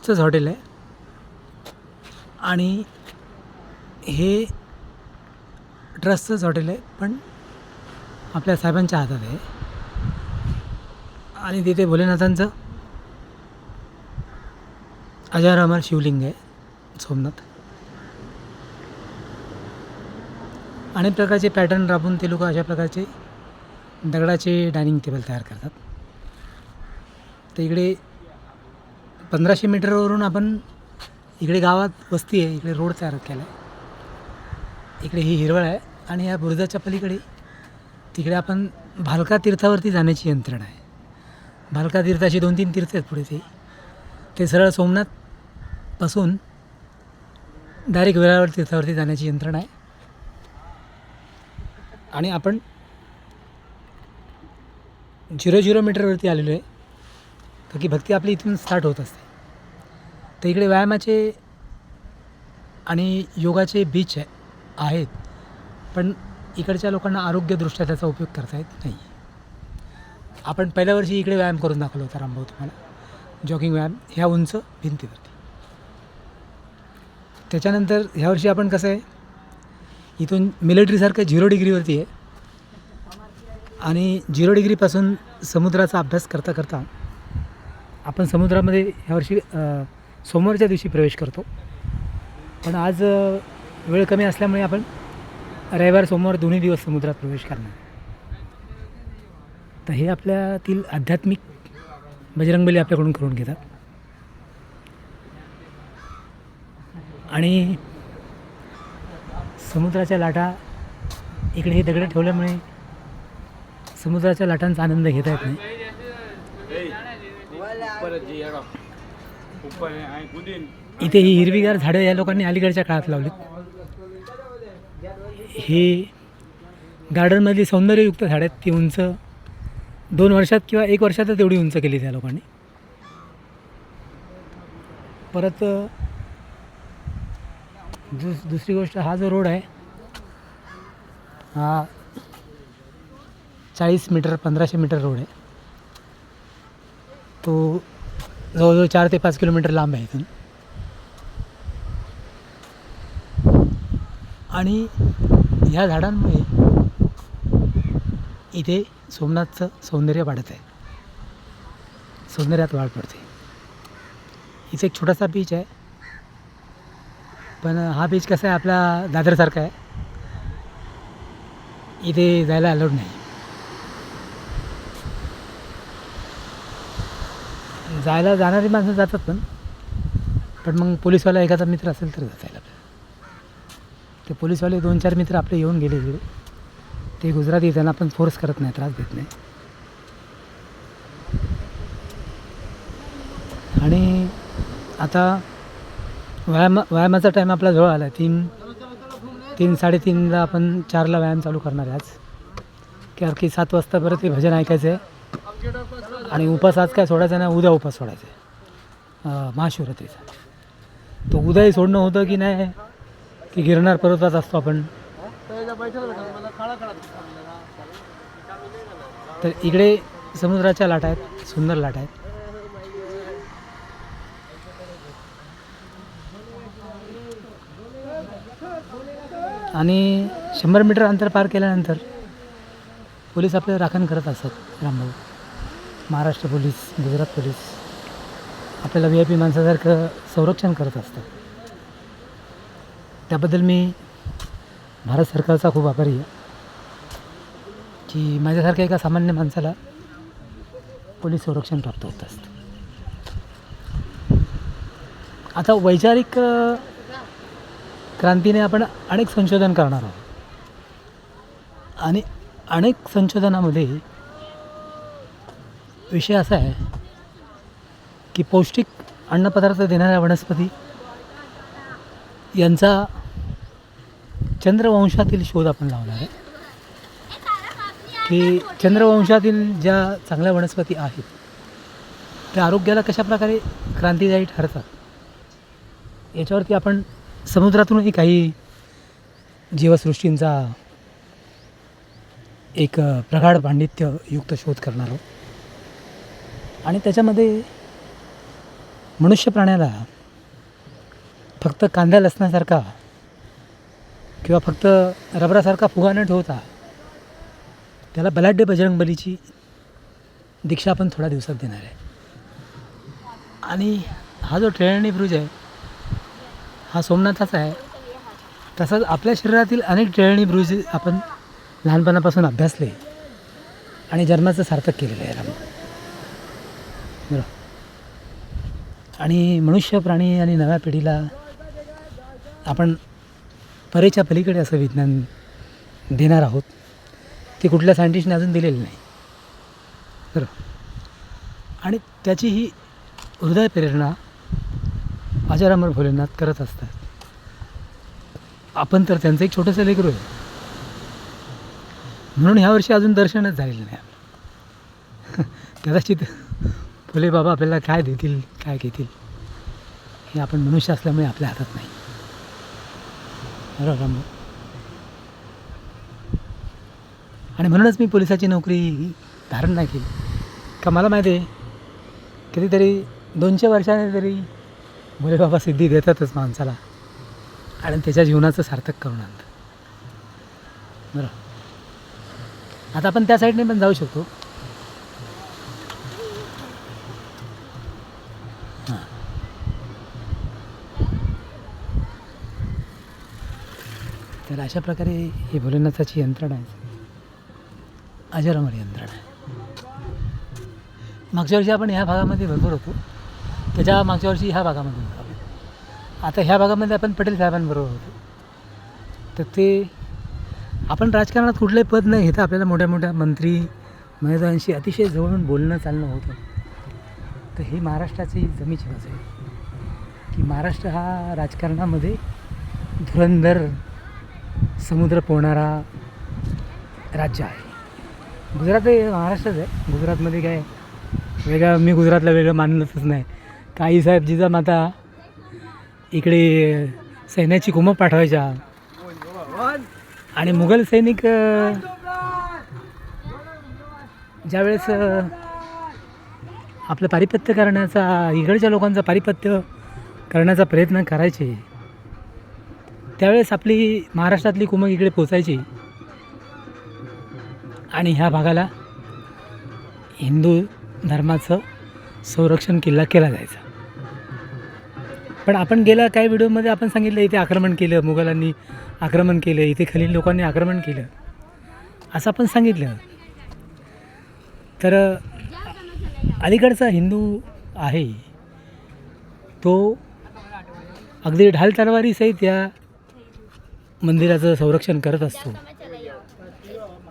ट्रस्टचंच hotel आहे आणि हे ट्रस्टचंच हॉटेल आहे, पण आपल्या साहेबांच्या हातात आहे. आणि तिथे भोलेनाथांचं अजर अमर शिवलिंग आहे सोमनाथ. अनेक प्रकारचे पॅटर्न राबवून ते लोक अशा प्रकारचे दगडाचे डायनिंग टेबल तयार करतात. तर इकडे 1500 मीटरवरून आपण इकडे गावात वस्ती आहे, इकडे रोड तयार केला आहे. इकडे ही हिरवळ आहे आणि या बुरुजाच्या पलीकडे तिकडे आपण भालका तीर्थावरती जाण्याची यंत्रणा आहे. भालका तीर्थाची 2-3 तीर्थ आहेत पुढे. ते सरळ सोमनाथपासून डायरेक्ट वेळावर तीर्थावरती जाण्याची यंत्रणा आहे. आणि आपण 0 मीटरवरती आलेलो आहे, कारण की भक्ती आपली इथून स्टार्ट होत असते. तर इकडे व्यायामाचे आणि योगाचे बीच आहेत, पण इकडच्या लोकांना आरोग्यदृष्ट्या त्याचा उपयोग करता येत नाही. आपण पहिल्या वर्षी इकडे व्यायाम करून दाखवला होता रामभाऊ तुम्हाला, जॉगिंग व्यायाम ह्या उंच भिंतीवरती. त्याच्यानंतर ह्या वर्षी आपण कसं आहे, इथून मिलिटरीसारखं 0 डिग्रीवरती आहे आणि 0 डिग्रीपासून समुद्राचा अभ्यास करता करता आपण समुद्रामध्ये ह्यावर्षी सोमवारच्या दिवशी प्रवेश करतो. पण आज वेळ कमी असल्यामुळे आपण रविवार सोमवार दोन्ही दिवस समुद्रात प्रवेश करणार. तर हे आपल्यातील आध्यात्मिक बजरंगबली आपल्याकडून करून घेतात. आणि समुद्राच्या लाटा इकडे हे दगड ठेवल्यामुळे समुद्राच्या लाटांचा आनंद घेता येत नाही. इथे ही हिरवीगार झाडं या लोकांनी अलीकडच्या काळात लावलीत. हे गार्डनमधली सौंदर्ययुक्त झाडं आहेत. ती उंच 2 वर्षात किंवा 1 वर्षातच एवढी उंच केली त्या लोकांनी. परत दुसरी गोष्ट, हा जो रोड आहे हा 40 मीटर 1500 मीटर रोड आहे. तो जवळजवळ 4 ते 5 किलोमीटर लांब आहे इथून. आणि ह्या झाडांमुळे इथे सोमनाथचं सौंदर्य वाढत आहे, सौंदर्यात वाढ पडते. इथे एक छोटासा बीच आहे, पण हा बीच कसा आहे, आपला दादरसारखा आहे. इथे जायला अलाउड नाही. जायला जाणारी माणसं जातात, पण मग पोलीसवाला एखादा मित्र असेल तर जायला. ते पोलीसवाले 2-4 मित्र आपले येऊन गेले इकडे. ते गुजराती, त्यांना आपण फोर्स करत नाही, त्रास देत नाही. आणि आता व्यायामाचा टाईम आपला जवळ आला आहे. 3-3:30ला आपण 4ला व्यायाम चालू करणार आहे आज. कारण की 7 वाजता परत ते भजन ऐकायचं आहे. आणि उपास आज काय सोडायचा नाही, उद्या उपास सोडायचा आहे महाशिवरात्रीचा. तो उद्याही सोडणं होतं की नाही, की गिरनार पर्वतात असतो आपण. तर इकडे समुद्राच्या लाटा आहेत, सुंदर लाटा आहेत. आणि 100 मीटर अंतर पार केल्यानंतर पोलीस आपलं राखण करत असतात. रामभाऊ, महाराष्ट्र पोलीस, गुजरात पोलीस आपल्याला VIP माणसासारखं संरक्षण करत असतात. त्याबद्दल मी भारत सरकारचा खूप आभारी आहे की माझ्यासारख्या एका सामान्य माणसाला पोलीस संरक्षण प्राप्त होत असतं. आता वैचारिक क्रांतीने आपण अनेक संशोधन करणार आहोत. आणि अनेक संशोधनामध्ये विषय असा आहे की पौष्टिक अन्नपदार्थ देणाऱ्या वनस्पती यांचा चंद्रवंशातील शोध आपण लावणार आहे. की चंद्रवंशातील ज्या चांगल्या वनस्पती आहेत त्या आरोग्याला कशाप्रकारे क्रांतिदायी ठरतात याच्यावरती आपण समुद्रातूनही काही जीवसृष्टींचा एक प्रगाढ पांडित्ययुक्त शोध करणार आहोत. आणि त्याच्यामध्ये मनुष्य प्राण्याला फक्त कांदा लसणासारखा किंवा फक्त रबरासारखा फुगा न ठेवता त्याला बलाढ्य बजरंगबलीची दीक्षा आपण थोड्या दिवसात देणार आहे. आणि हा जो ट्रेळणी ब्रुज आहे हा सोमनाथाचा आहे. तसंच आपल्या शरीरातील अनेक ट्रेळणी ब्रुज आपण लहानपणापासून अभ्यासले आणि जन्माचं सार्थक केलेलं आहे राम. बरं. आणि मनुष्य प्राणी आणि नव्या पिढीला आपण परेच्या पलीकडे असं विज्ञान देणार आहोत. ते कुठल्या सायंटिस्टने अजून दिलेलं नाही. बरं. आणि त्याची ही हृदय प्रेरणा अजरामर भोलेनाथ करत असतात. आपण तर त्यांचं एक छोटंसं लेकरू आहे म्हणून ह्यावर्षी अजून दर्शनच झालेलं नाही. कदाचित फुले बाबा आपल्याला काय देतील काय घेतील हे आपण मनुष्य असल्यामुळे आपल्या हातात नाही. बरोबर. आणि म्हणूनच मी पोलिसाची नोकरी धारण नाही केली. का मला माहिती आहे कितीतरी 200 वर्षाने तरी भोले बाबा सिद्धी देतातच माणसाला आणि त्याच्या जीवनाचं सार्थक करून आणतात. बरं. आता आपण त्या साईडने पण जाऊ शकतो. हां. तर अशा प्रकारे ही भोलेनाथाची यंत्रणा आहे. अजरामर यंत्रणा आहे. मागच्या वर्षी आपण ह्या भागामध्ये भरपूर होतो. त्याच्या मागच्या वर्षी ह्या भागामध्ये होतो. आता ह्या भागामध्ये आपण पटेल साहेबांबरोबर होतो. तर ते आपण राजकारणात कुठलंही पद न घेता आपल्याला मोठ्या मोठ्या मंत्री महोदयांशी अतिशय जवळून बोलणं चालणं होतं. तर ही महाराष्ट्राची जमीची बाजू आहे की महाराष्ट्र हा राजकारणामध्ये धुरंधर समुद्र पोहणारा राज्य आहे. गुजरात हे महाराष्ट्रच आहे. गुजरातमध्ये काय वेगळं मी गुजरातला वेगळं मानलंच नाही. काही साहेब जिजामाता इकडे सैन्याची कुमक पाठवायच्या आणि मुघल सैनिक ज्यावेळेस आपलं पारिपत्य करण्याचा इकडच्या लोकांचा पारिपत्य करण्याचा प्रयत्न करायचे त्यावेळेस आपली महाराष्ट्रातली कुमक इकडे पोचायची आणि ह्या भागाला हिंदू धर्माचं संरक्षण केला जायचा. पण आपण गेल्या काही व्हिडिओमध्ये आपण सांगितलं इथे आक्रमण केलं, मुघलांनी आक्रमण केलं, इथे खलील लोकांनी आक्रमण केलं असं आपण सांगितलं. तर अलीकडचा हिंदू आहे तो अगदी ढाल तलवारीसहित या मंदिराचं संरक्षण करत असतो.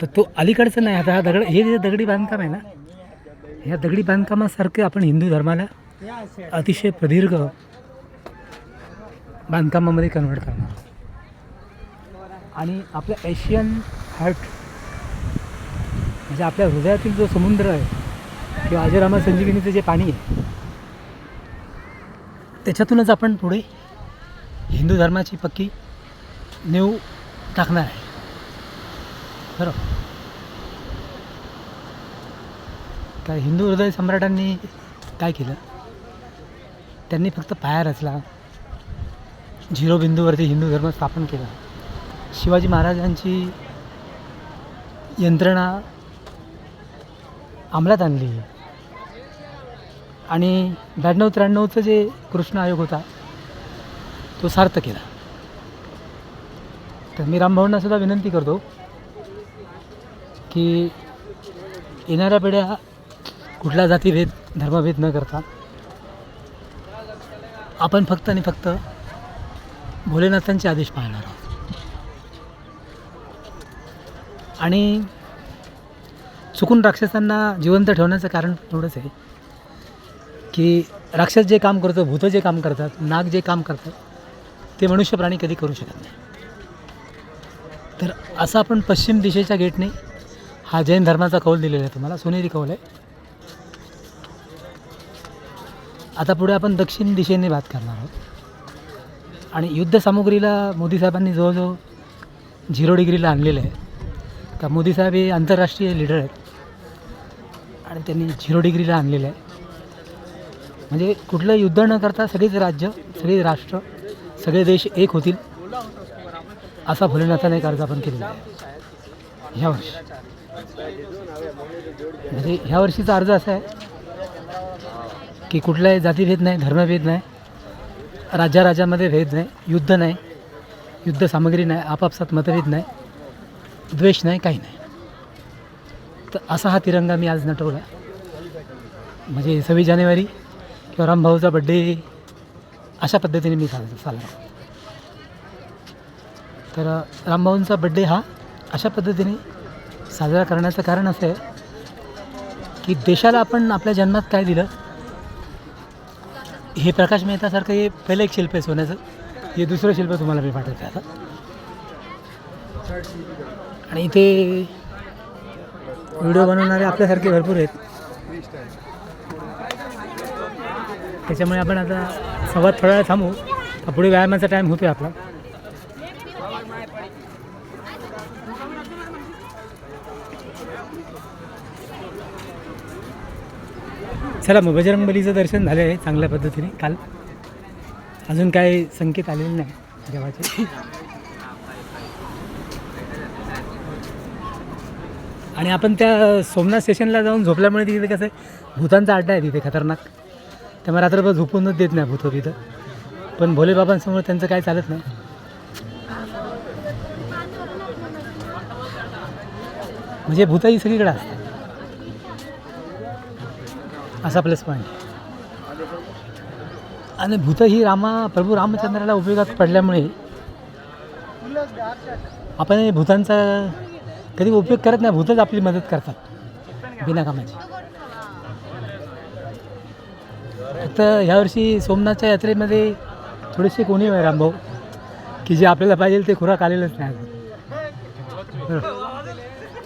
तर तो अलीकडचं नाही. आता हा हे जे दगडी बांधकाम आहे ना ह्या दगडी बांधकामासारखं आपण हिंदू धर्माला अतिशय प्रदीर्घ बांधकामामध्ये कन्व्हर्ट करणार आहोत. आणि आपल्या एशियन हार्ट म्हणजे आपल्या हृदयातील जो समुद्र आहे किंवा अजरामर संजीवनीचं जे पाणी आहे त्याच्यातूनच आपण पुढे हिंदू धर्माची पक्की नीव टाकणार आहे. बरोबर. काय हिंदू हृदय सम्राटांनी काय केलं त्यांनी फक्त पाया रचला. झिरो बिंदूवरती हिंदू धर्म स्थापन केला. शिवाजी महाराजांची यंत्रणा अंमलात आणली आणि 92-93चं जे कृष्ण आयोग होता तो सार्थ केला. तर मी रामभाऊंना सुद्धा विनंती करतो की येणाऱ्या पिढ्या कुठला जातीभेद धर्मभेद न करता आपण फक्त आणि फक्त भोलेनाथांचे आदेश पाळणार आहोत. आणि चुकून राक्षसांना जिवंत ठेवण्याचं कारण एवढंच आहे की राक्षस जे काम करतो, भूतं जे काम करतात, नाग जे काम करतात ते मनुष्य प्राणी कधी करू शकत नाही. तर असं आपण पश्चिम दिशेच्या गेटने हा जैन धर्माचा कौल दिलेला आहे. तुम्हाला सोनेरी कौल आहे. आता पुढे आपण दक्षिण दिशेने बात करणार आहोत. आणि युद्धसामुग्रीला मोदी साहेबांनी जवळजवळ 0 डिग्रीला आणलेलं आहे. का मोदी साहेब हे आंतरराष्ट्रीय लीडर आहेत आणि त्यांनी 0 डिग्रीला आणलेलं आहे. म्हणजे कुठलं युद्ध न करता सगळेच राज्य, सगळे राष्ट्र, सगळे देश एक होतील असा भोलेनाथाने एक अर्ज आपण केलेला आहे ह्या वर्षी. म्हणजे ह्या वर्षीचा अर्ज असा आहे की कुठलाही जातीभेद नाही, धर्मभेद नाही, राज्यामध्ये भेद नाही, युद्ध नाही, युद्ध सामग्री नाही, आपापसात मतभेद नाही, द्वेष नाही, काही नाही. तर असा हा तिरंगा मी आज नटवला. म्हणजे 26 जानेवारी किंवा रामभाऊचा बड्डे अशा पद्धतीने मी साजरा. तर रामभाऊंचा बड्डे हा अशा पद्धतीने साजरा करण्याचं कारण असं आहे की देशाला आपण आपल्या जन्मात काय दिलं. हे प्रकाश मेहतासारखं हे पहिलं एक शिल्प आहे सोन्याचं. हे दुसरं शिल्प तुम्हाला मी पाठवतो आता. आणि इथे व्हिडिओ बनवणारे आपल्यासारखे भरपूर आहेत. त्याच्यामुळे आपण आता संवाद थोडा वेळ थांबू. पुढे व्यायामाचा टाईम होतो आहे आपला. चला मग बजरंगबलीचं दर्शन झालं आहे चांगल्या पद्धतीने काल. अजून काय संकेत आलेले नाही देवाचे. आणि आपण त्या सोमनाथ स्टेशनला जाऊन झोपल्यामुळे तिथे कसं आहे भूतांचा अड्डा आहे तिथे खतरनाक. त्यामुळे रात्रभर झोपूनच देत नाही भूत तिथं. पण भोलेबाबांसमोर त्यांचं काय चालत नाही. म्हणजे भूताही सगळीकडे असतात असा प्लस पॉईंट. आणि भूत ही प्रभू रामचंद्राला उपयोगात पडल्यामुळे आपण हे भूतांचा कधी उपयोग करत नाही. भूतच आपली मदत करतात बिना कामाची. फक्त ह्यावर्षी सोमनाथच्या यात्रेमध्ये थोडेसे कोणी आहे रामभाऊ की जे आपल्याला पाहिजे ते खुराक आलेलंच नाही अजून.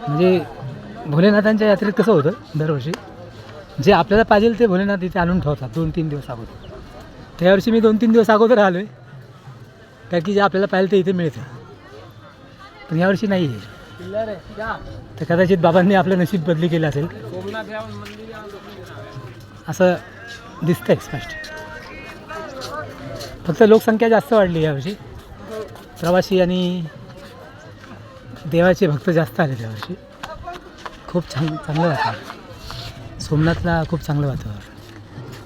म्हणजे भोलेनाथांच्या यात्रेत कसं होतं दरवर्षी जे आपल्याला पाहिजे ते भोलेनाथ इथे आणून ठेवतात 2-3 दिवस अगोदर. त्यावर्षी मी 2-3 दिवस अगोदर आलो आहे कारण की जे आपल्याला पाहिजे ते इथे मिळतं. पण यावर्षी नाही आहे. तर कदाचित बाबांनी आपलं नशीब बदली केलं असेल असं दिसतंय स्पष्ट. फक्त लोकसंख्या जास्त वाढली यावर्षी. प्रवासी आणि देवाचे भक्त जास्त आले त्यावर्षी. खूप चांगलं वातावरण सोमनाथला. खूप चांगलं वातावरण.